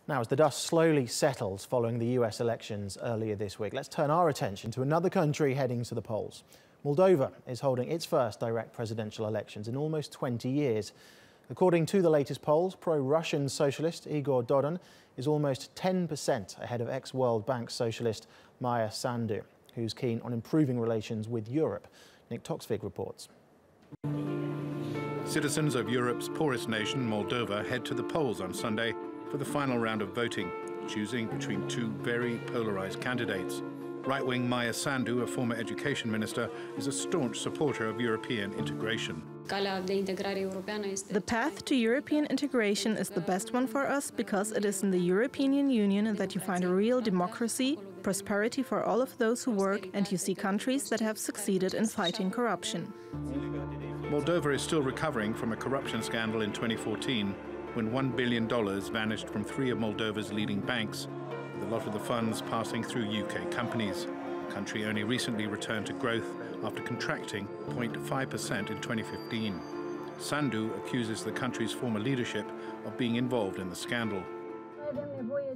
Now, as the dust slowly settles following the US elections earlier this week, let's turn our attention to another country heading to the polls. Moldova is holding its first direct presidential elections in almost 20 years. According to the latest polls, pro-Russian socialist Igor Dodon is almost 10% ahead of ex-World Bank socialist Maia Sandu, who's keen on improving relations with Europe. Nick Toxvig reports. Citizens of Europe's poorest nation, Moldova, head to the polls on Sunday for the final round of voting, choosing between two very polarized candidates. Right-wing Maia Sandu, a former education minister, is a staunch supporter of European integration. The path to European integration is the best one for us because it is in the European Union that you find a real democracy, prosperity for all of those who work, and you see countries that have succeeded in fighting corruption. Moldova is still recovering from a corruption scandal in 2014 when $1 billion vanished from three of Moldova's leading banks, with a lot of the funds passing through UK companies. The country only recently returned to growth after contracting 0.5% in 2015. Sandu accuses the country's former leadership of being involved in the scandal.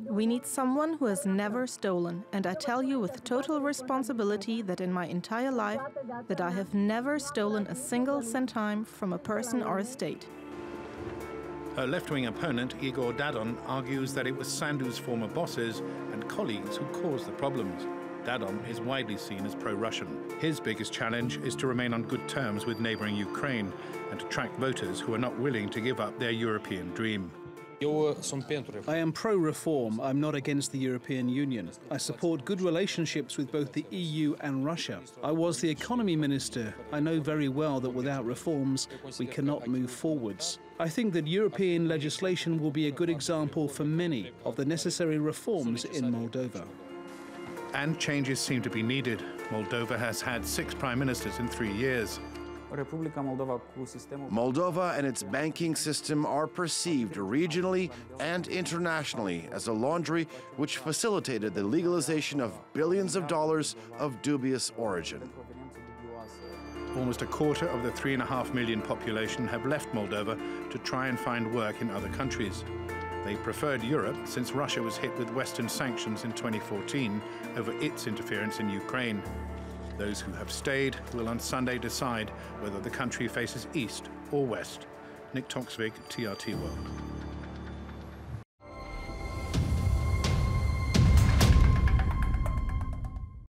We need someone who has never stolen, and I tell you with total responsibility that in my entire life that I have never stolen a single centime from a person or a state. Her left-wing opponent, Igor Dodon, argues that it was Sandu's former bosses and colleagues who caused the problems. Dodon is widely seen as pro-Russian. His biggest challenge is to remain on good terms with neighboring Ukraine and attract voters who are not willing to give up their European dream. I am pro-reform. I'm not against the European Union. I support good relationships with both the EU and Russia. I was the economy minister. I know very well that without reforms, we cannot move forwards. I think that European legislation will be a good example for many of the necessary reforms in Moldova. And changes seem to be needed. Moldova has had 6 prime ministers in 3 years. Moldova and its banking system are perceived regionally and internationally as a laundry which facilitated the legalization of billions of dollars of dubious origin. Almost a quarter of the 3.5 million population have left Moldova to try and find work in other countries. They preferred Europe since Russia was hit with Western sanctions in 2014 over its interference in Ukraine. Those who have stayed will on Sunday decide whether the country faces east or west. Nick Toxvig, TRT World.